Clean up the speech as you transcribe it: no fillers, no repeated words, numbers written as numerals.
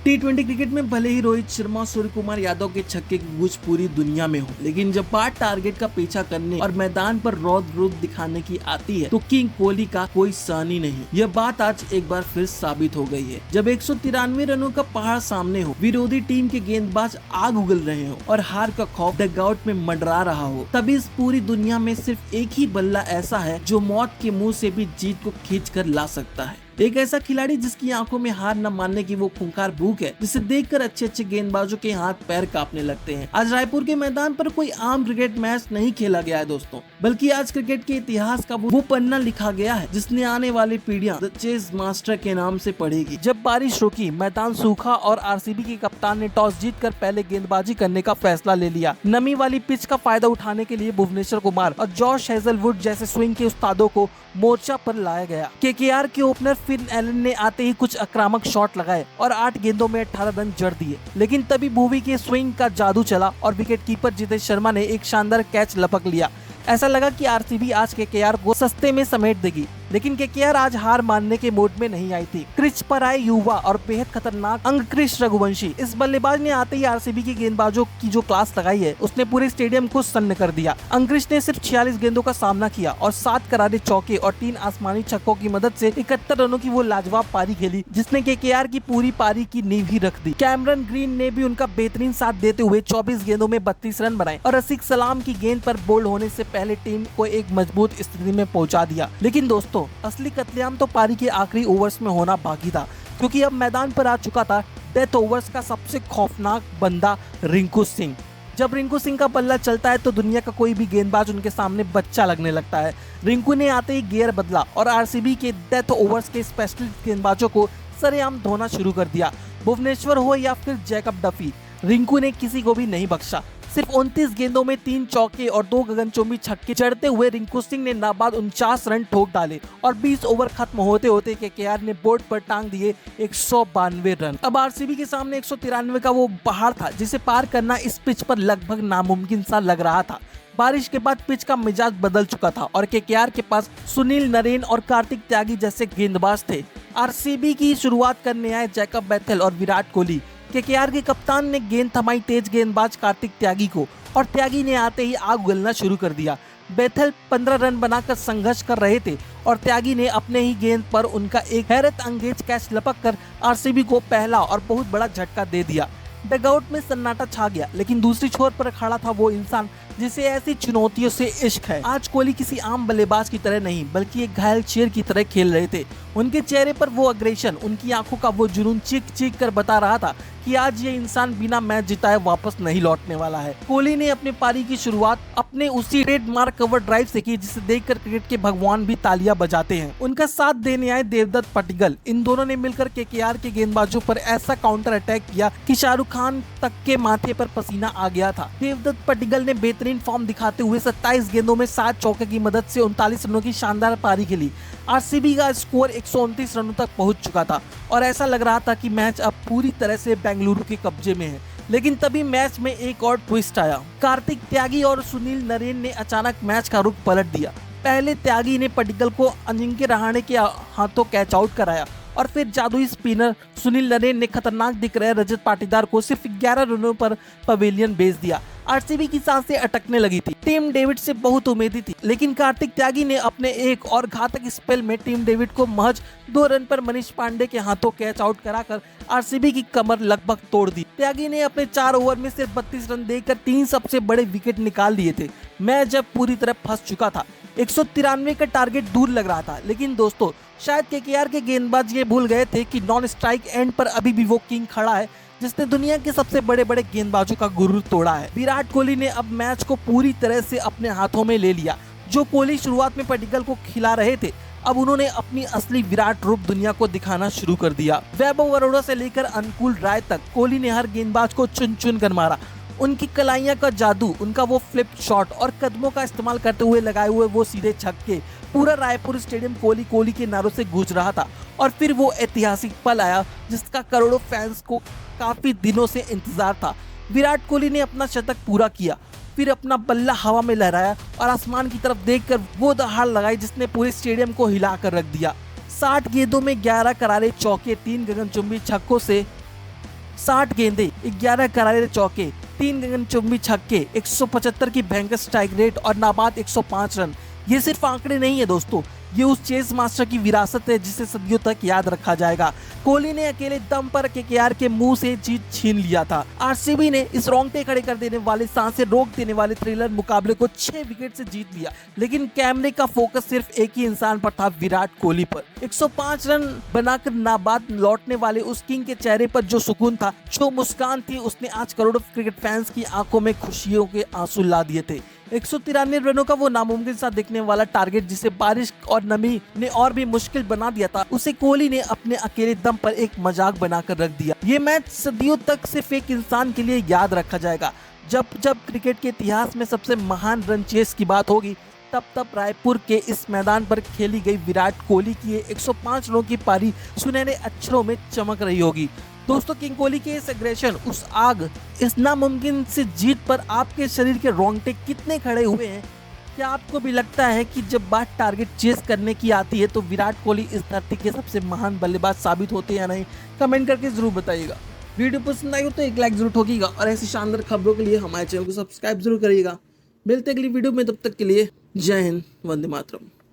टी20 cricket में भले ही रोहित शर्मा, सूर्य कुमार यादव के छक्के की गूंज पूरी दुनिया में हो, लेकिन जब बात टारगेट का पीछा करने और मैदान पर रौद्र रूप दिखाने की आती है तो किंग कोहली का कोई सानी नहीं। यह बात आज एक बार फिर साबित हो गई है। जब 193 रनों का पहाड़ सामने हो, विरोधी टीम के गेंदबाज आग उगल रहे हो और हार का खौफ डगआउट में मंडरा रहा हो, तभी इस पूरी दुनिया में सिर्फ एक ही बल्ला ऐसा है जो मौत के मुंह से भी जीत को खींच कर ला सकता है। एक ऐसा खिलाड़ी जिसकी आंखों में हार न मानने की वो खूंखार भूख है, जिसे देखकर अच्छे अच्छे गेंदबाजों के हाथ पैर कांपने लगते हैं। आज रायपुर के मैदान पर कोई आम क्रिकेट मैच नहीं खेला गया है दोस्तों, बल्कि आज क्रिकेट के इतिहास का वो पन्ना लिखा गया है जिसने आने वाली पीढ़ियां द चेस मास्टर के नाम से पढ़ेगी। जब बारिश रुकी, मैदान सूखा और आरसीबी के कप्तान ने टॉस जीतकर पहले गेंदबाजी करने का फैसला ले लिया। नमी वाली पिच का फायदा उठाने के लिए भुवनेश्वर कुमार और जॉश हेजलवुड जैसे स्विंग के उस्तादों को मोर्चा पर लाया गया। केकेआर के ओपनर फिन एलन ने आते ही कुछ आक्रामक शॉट लगाए और 8 गेंदों में 18 रन जड़ दिए, लेकिन तभी भुवी के स्विंग का जादू चला और विकेटकीपर जितेश शर्मा ने एक शानदार कैच लपक लिया। ऐसा लगा कि आरसीबी आज केकेआर को सस्ते में समेट देगी, लेकिन केकेआर आज हार मानने के मूड में नहीं आई थी। क्रीज पर आए युवा और बेहद खतरनाक अंकुश रघुवंशी, इस बल्लेबाज ने आते ही आरसीबी के गेंदबाजों की जो क्लास लगाई है उसने पूरे स्टेडियम को सन्न कर दिया। अंकुश ने सिर्फ 46 गेंदों का सामना किया और 7 करारे चौके और 3 आसमानी छक्कों की मदद से 71 रनों की वो लाजवाब पारी खेली, जिसने केकेआर की पूरी पारी की नींव ही रख दी। कैमरन ग्रीन ने भी उनका बेहतरीन साथ देते हुए 24 गेंदों में 32 रन बनाए और रसिक सलाम की गेंद पर बोल्ड होने से पहले टीम को एक मजबूत स्थिति में पहुंचा दिया। लेकिन दोस्तों, असली कत्लेआम तो पारी के आखिरी ओवर्स में होना बाकी था, क्योंकि अब मैदान पर आ चुका था डेथ ओवर्स का सबसे खौफनाक बंदा रिंकू सिंह। जब रिंकू सिंह का बल्ला चलता है तो दुनिया का कोई भी गेंदबाज उनके सामने बच्चा लगने लगता है। रिंकू ने आते ही गियर बदला और आरसीबी के डेथ ओवर्स के स्पेशलिस्ट गेंदबाजों को सरेआम धोना शुरू कर दिया। भुवनेश्वर हो या फिर जैकब डफी, रिंकू ने किसी को भी नहीं बख्शा। सिर्फ 29 गेंदों में 3 चौके और 2 गगनचुंबी छक्के जड़ते हुए रिंकू सिंह ने नाबाद 49 रन ठोक डाले और 20 ओवर खत्म होते होते केकेआर ने बोर्ड पर टांग दिए 192 रन। अब आरसीबी के सामने 193 का वो पहाड़ था जिसे पार करना इस पिच पर लगभग नामुमकिन सा लग रहा था। बारिश के बाद पिच का मिजाज बदल चुका था और केकेआर के पास सुनील नरेन और कार्तिक त्यागी जैसे गेंदबाज थे। आरसीबी की शुरुआत करने आए जैकब बैथेल और विराट कोहली। केकेआर के कप्तान ने गेंद थमाई तेज गेंदबाज कार्तिक त्यागी को और त्यागी ने आते ही आग उगलना शुरू कर दिया। बैथेल 15 रन बनाकर संघर्ष कर रहे थे और त्यागी ने अपने ही गेंद पर उनका एक हैरत अंगेज कैच लपक कर आरसीबी को पहला और बहुत बड़ा झटका दे दिया। डगआउट में सन्नाटा छा गया, लेकिन दूसरी छोर पर खड़ा था वो इंसान जिसे ऐसी चुनौतियों से इश्क है। आज कोहली किसी आम बल्लेबाज की तरह नहीं, बल्कि एक घायल शेर की तरह खेल रहे थे। उनके चेहरे पर वो अग्रेशन, उनकी आंखों का वो जुनून चीख चीख कर बता रहा था कि आज ये इंसान बिना मैच जिताए वापस नहीं लौटने वाला है। कोहली ने अपनी पारी की शुरुआत अपने उसी ट्रेडमार्क कवर ड्राइव से की जिसे देखकर क्रिकेट के भगवान भी तालियां बजाते हैं। उनका साथ देने आए देवदत्त पडिक्कल। इन दोनों ने मिलकर केकेआर के गेंदबाजों पर ऐसा काउंटर अटैक किया कि शाहरुख खान तक के माथे पर पसीना आ गया था। देवदत्त पडिक्कल ने बेहतरीन फॉर्म दिखाते हुए 27 गेंदों में 7 चौके की मदद से 39 रनों की शानदार पारी खेली। आरसीबी का स्कोर 129 रनों तक पहुंच चुका था और ऐसा लग रहा था कि मैच अब पूरी तरह से बेंगलुरु के कब्जे में है। लेकिन तभी मैच में एक और ट्विस्ट आया। कार्तिक त्यागी और सुनील नरेन ने अचानक मैच का रुख पलट दिया। पहले त्यागी ने पडिक्कल को अजिंक्य रहाणे के हाथों कैच आउट कराया और फिर जादुई स्पिनर सुनील नरेन ने खतरनाक दिख रहे रजत पाटीदार को सिर्फ 11 रनों पर पवेलियन भेज दिया। आरसीबी की सांसें अटकने लगी थी। टीम डेविड से बहुत उम्मीदी थी, लेकिन कार्तिक त्यागी ने अपने एक और घातक स्पेल में टीम डेविड को महज 2 रन पर मनीष पांडे के हाथों कैच आउट कराकर आरसीबी की कमर लगभग तोड़ दी। त्यागी ने अपने 4 ओवर में सिर्फ 32 रन देकर 3 सबसे बड़े विकेट निकाल दिए थे। मैच जब पूरी तरह फंस चुका था, 193 का टारगेट दूर लग रहा था, लेकिन दोस्तों शायद केकेआर के गेंदबाज ये भूल गए थे कि नॉन स्ट्राइक एंड पर अभी भी वो किंग खड़ा है जिसने दुनिया के सबसे बड़े बड़े गेंदबाजों का गुरूर तोड़ा है। विराट कोहली ने अब मैच को पूरी तरह से अपने हाथों में ले लिया। जो कोहली शुरुआत में पडिक्कल को खिला रहे थे, अब उन्होंने अपनी असली विराट रूप दुनिया को दिखाना शुरू कर दिया। वैभव अरोड़ा से लेकर अनुकूल राय तक कोहली ने हर गेंदबाज को चुन चुन कर मारा। उनकी कलाइयां का जादू, उनका वो फ्लिप शॉट और कदमों का इस्तेमाल करते हुए लगाए हुए वो सीधे छक्के, पूरा रायपुर स्टेडियम कोहली कोहली के नारों से गूंज रहा था। और फिर वो ऐतिहासिक पल आया जिसका करोड़ों फैंस को काफी दिनों से इंतजार था। विराट कोहली ने अपना शतक पूरा किया, फिर अपना बल्ला हवा में लहराया और आसमान की तरफ देखकर वो दहाड़ लगाई जिसने पूरे स्टेडियम को हिला कर रख दिया। 60 गेंदों में 11 करारे चौके, 3 गगनचुंबी छक्कों से 60 गेंदे, 11 करारे चौके, 3 गगनचुंबी छक्के, 175 की भयंकर स्ट्राइक रेट और नाबाद 105 रन। ये सिर्फ आंकड़े नहीं है दोस्तों, ये उस चेस मास्टर की विरासत है जिसे सदियों तक याद रखा जाएगा। कोहली ने अकेले दम पर केकेआर के मुंह से जीत छीन लिया था। आरसीबी ने इस रोंगटे खड़े कर देने वाले, सांसें रोक देने वाले थ्रिलर मुकाबले को 6 विकेट से जीत लिया, लेकिन कैमरे का फोकस सिर्फ एक ही इंसान पर था, विराट कोहली पर। 105 रन बनाकर नाबाद लौटने वाले उस किंग के चेहरे पर जो सुकून था, जो मुस्कान थी, उसने आज करोड़ों क्रिकेट फैंस की आंखों में खुशियों के आंसू ला दिए थे। 193 रनों का वो नामुमकिन सा दिखने वाला टारगेट जिसे बारिश और नमी ने और भी मुश्किल बना दिया था, उसे कोहली ने अपने अकेले दम पर एक मजाक बनाकर रख दिया। ये मैच सदियों तक सिर्फ एक इंसान के लिए याद रखा जाएगा। जब जब क्रिकेट के इतिहास में सबसे महान रन चेस की बात होगी, तब तब रायपुर के इस मैदान पर खेली गई विराट कोहली की 105 रनों की पारी सुनहरे अक्षरों में चमक रही होगी। दोस्तों, किंग कोहली के इस एग्रेशन, उस आग, इस नामुमकिन से जीत पर आपके शरीर के रोंगटे कितने खड़े हुए हैं? क्या आपको भी लगता है कि जब बात टारगेट चेस करने की आती है तो विराट कोहली इस धरती के सबसे महान बल्लेबाज साबित होते हैं या नहीं? कमेंट करके जरूर बताइएगा। वीडियो पसंद आई हो तो एक लाइक जरूर ठोकिएगा और ऐसी शानदार खबरों के लिए हमारे चैनल को सब्सक्राइब जरूर करिएगा। मिलते अगली वीडियो में, तब तक के लिए जय हिंद, वंदे मातरम।